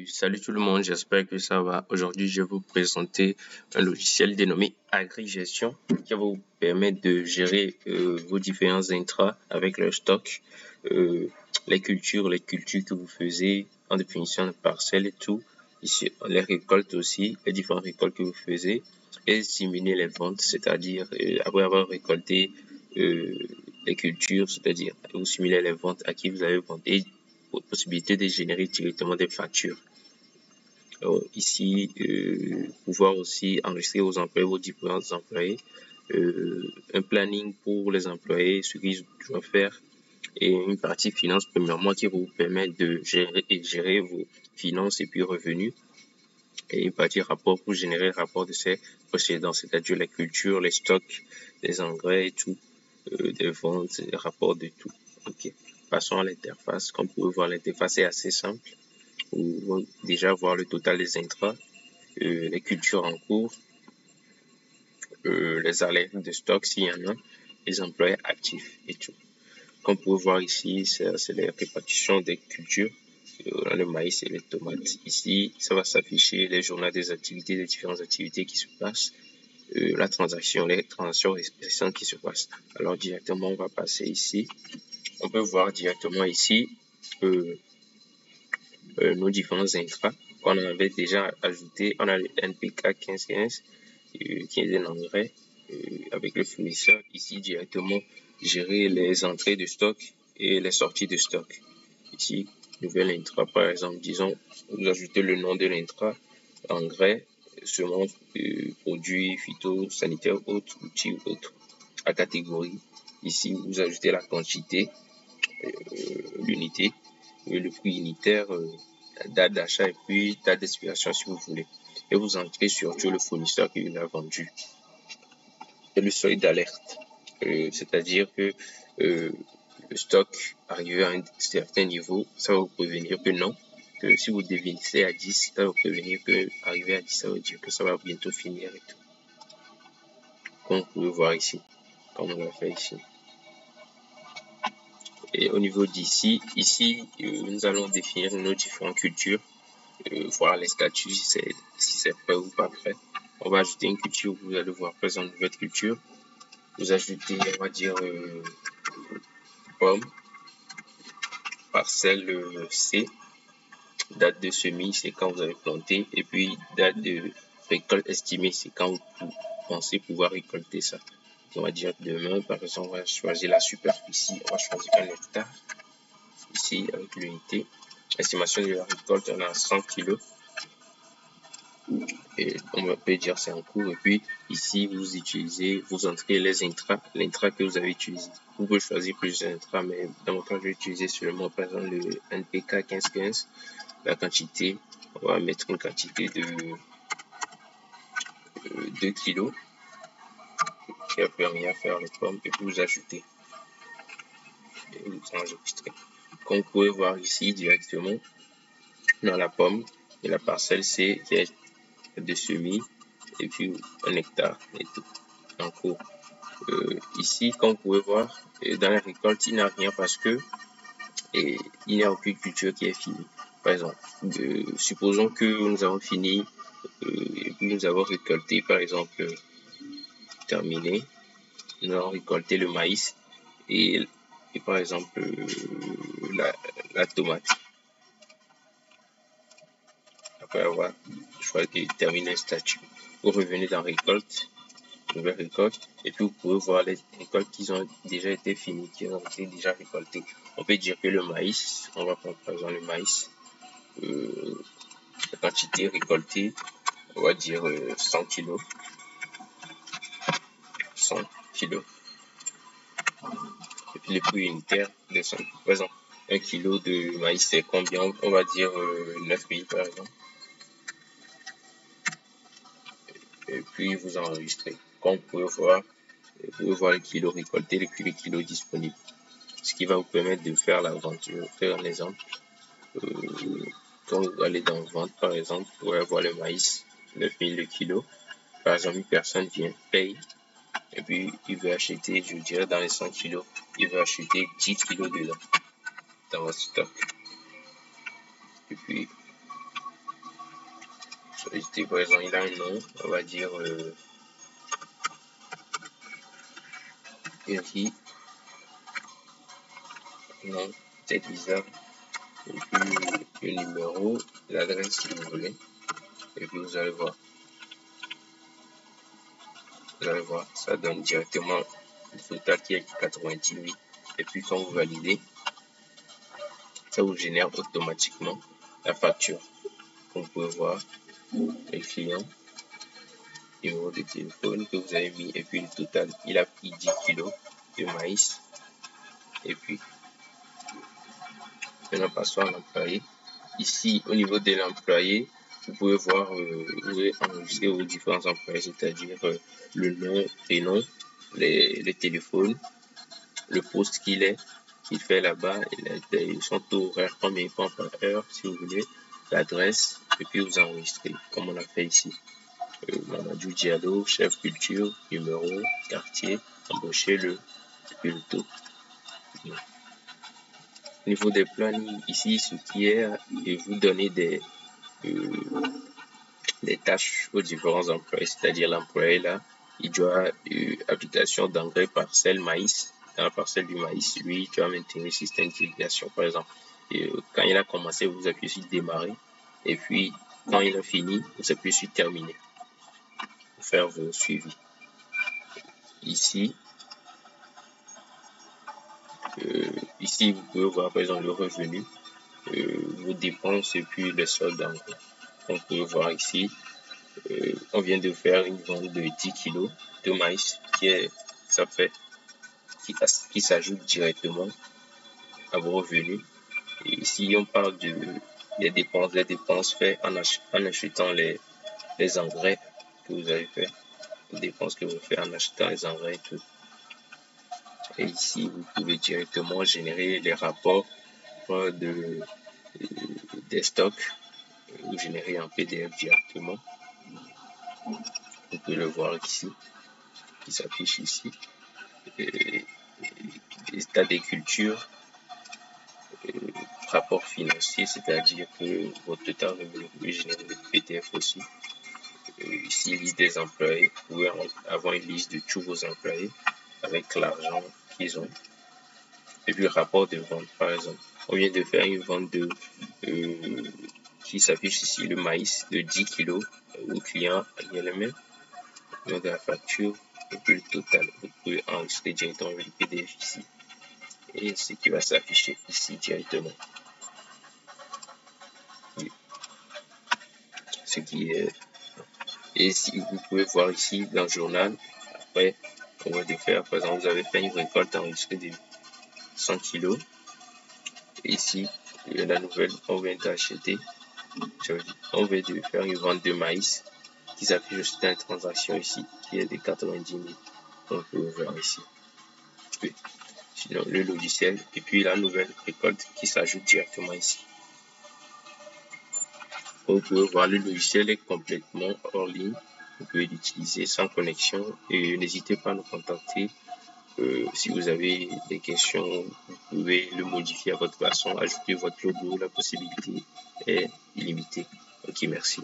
Salut tout le monde, j'espère que ça va. Aujourd'hui, je vais vous présenter un logiciel dénommé AgriGestion qui va vous permettre de gérer vos différents intras avec leur stock, les cultures que vous faisiez en définition de parcelles et tout. Ici, les récoltes aussi, les différentes récoltes que vous faisiez et simuler les ventes, c'est-à-dire après avoir récolté les cultures, c'est-à-dire vous simulez les ventes à qui vous avez vendu, possibilité de générer directement des factures. Alors, ici, pouvoir aussi enregistrer vos employés, vos différents employés, un planning pour les employés, ce qu'ils doivent faire, et une partie finance premièrement qui vous permet de gérer vos finances et puis revenus, et une partie rapport pour générer le rapport de ces précédents, c'est-à-dire les cultures, les stocks, les engrais et tout, des ventes, les rapports de tout. Ok. Passons à l'interface. Comme vous pouvez voir, l'interface est assez simple. Vous pouvez déjà voir le total des intras, les cultures en cours, les alertes de stock s'il y en a, les employés actifs et tout. Comme vous pouvez voir ici, c'est les répartitions des cultures, le maïs et les tomates. Ici, ça va s'afficher les journaux des activités, des différentes activités qui se passent, la transaction, les transactions récentes qui se passent. Alors directement, on va passer ici. On peut voir directement ici nos différents intras qu'on avait déjà ajouté. On a le NPK 1515 qui est un engrais avec le fournisseur. Ici directement gérer les entrées de stock et les sorties de stock. Ici, nouvelle intra par exemple, disons, vous ajoutez le nom de l'intra, engrais, semences, produits phytosanitaires, autres, outils ou autres, à catégorie. Ici, vous ajoutez la quantité, l'unité, le prix unitaire, date d'achat et puis date d'expiration si vous voulez. Et vous entrez surtout le fournisseur qui vous a vendu. Et le seuil d'alerte, c'est-à-dire que le stock arrivé à un certain niveau, ça va vous prévenir que non, que si vous définissez à 10, ça va vous prévenir que arrivé à 10, ça veut dire que ça va bientôt finir et tout. Comme vous pouvez voir ici, comme on l'a fait ici. Et au niveau d'ici, ici, nous allons définir nos différentes cultures, voir les statuts, si c'est prêt ou pas prêt. On va ajouter une culture, vous allez voir présent une nouvelle culture. Vous ajoutez, on va dire, pomme, parcelle C, date de semis, c'est quand vous avez planté, et puis date de récolte estimée, c'est quand vous pensez pouvoir récolter ça. On va dire demain, par exemple, on va choisir la superficie, on va choisir un hectare, ici avec l'unité. Estimation de la récolte, on a 100 kg. Et on peut dire c'est en cours. Et puis ici, vous entrez les intras, l'intra que vous avez utilisé. Vous pouvez choisir plusieurs intras, mais dans mon cas, je vais utiliser seulement par exemple le NPK 1515. La quantité, on va mettre une quantité de 2 kg qui a permis à faire les pommes et puis vous ajoutez et vous enregistrez. Comme vous pouvez voir ici directement dans la pomme et la parcelle C qui est de semis et puis un hectare et tout en cours. Ici, comme vous pouvez voir, dans la récolte, il n'y a rien parce que il n'y a aucune culture qui est finie. Par exemple, supposons que nous avons fini et puis nous avons récolté, par exemple, terminé, nous avons récolté le maïs et par exemple la tomate. Après avoir choisi terminé le statut, vous revenez dans récolte, nouvelle récolte, et puis vous pouvez voir les récoltes qui ont déjà été finies, qui ont été déjà récoltées. On peut dire que le maïs, on va prendre par exemple le maïs, la quantité récoltée, on va dire 100 kg. 100 kg. Et puis les prix unitaires de 100 kg. Par exemple, 1 kg de maïs, c'est combien? On va dire 9 000 par exemple. Et puis vous enregistrez. Comme vous pouvez voir les kilos récoltés et puis les kilos disponibles. Ce qui va vous permettre de faire la vente. Je vais vous faire un exemple. Quand vous allez dans vente, par exemple, vous pouvez avoir le maïs, 9 000 le kilo. Par exemple, une personne vient, paye, et puis il veut acheter, je dirais, dans les 100 kilos, il veut acheter 10 kilos dedans, dans votre stock. Et puis, Solliciter, par exemple, il a un nom, on va dire Eri, nom, peut-être bizarre, et puis le numéro, l'adresse si vous voulez, et puis vous allez voir. Ça donne directement le total qui est 98. Et puis quand vous validez, ça vous génère automatiquement la facture. Vous pouvez voir les clients, numéro de téléphone que vous avez mis, et puis le total. Il a pris 10 kilos de maïs. Et puis, maintenant passons à l'employé. Ici, au niveau de l'employé, vous pouvez voir, vous pouvez enregistrer vos différents employés, c'est-à-dire le nom, prénom, les téléphones, le poste qu'il fait là-bas, son taux horaire, combien il prend par heure, si vous voulez, l'adresse, et puis vous enregistrez, comme on a fait ici. Mamadou Diallo, chef culture, numéro, quartier, embauchez-le, et puis le taux. Au niveau des plannings, ici, ce qui est, vous donner des tâches aux différents employés, c'est-à-dire l'employé là, il doit application d'engrais parcelle maïs. Dans la parcelle du maïs, lui, tu vas maintenir le système d'irrigation, par exemple. Et, quand il a commencé, vous appuyez sur démarrer. Et puis, quand il a fini, vous appuyez sur terminer. Pour faire vos suivis. Ici, vous pouvez voir, par exemple, le revenu, vos dépenses et puis le solde en gros. On peut voir ici, on vient de faire une vente de 10 kg de maïs qui s'ajoute directement à vos revenus. Et ici, on parle des dépenses faites en achetant les engrais que vous avez fait, les dépenses que vous faites en achetant les engrais et tout. Et ici, vous pouvez directement générer les rapports des stocks. Vous générez en PDF directement. Vous pouvez le voir ici, qui s'affiche ici. État des cultures, rapport financier, c'est-à-dire que votre total revenu, vous pouvez générer le PDF aussi. Ici, liste des employés, vous pouvez avoir une liste de tous vos employés avec l'argent qu'ils ont. Et puis, rapport de vente, par exemple. On vient de faire une vente qui s'affiche ici, le maïs de 10 kg au client, il y a le même nom de la facture et puis le total. Vous pouvez enregistrer directement le PDF ici et ce qui va s'afficher ici directement. Ce qui est et si vous pouvez voir ici dans le journal, après on va faire, par exemple, vous avez fait une récolte enregistrée de 100 kg. Et ici, la nouvelle, on vient d'acheter, on vient de faire une vente de maïs qui s'affiche aussi dans la transaction ici, qui est de 90 000. On peut voir ici. Oui. Sinon, le logiciel et puis la nouvelle récolte qui s'ajoute directement ici. Vous pouvez voir le logiciel est complètement hors ligne. Vous pouvez l'utiliser sans connexion et n'hésitez pas à nous contacter. Si vous avez des questions, vous pouvez le modifier à votre façon, ajouter votre logo, la possibilité est illimitée. Ok, merci.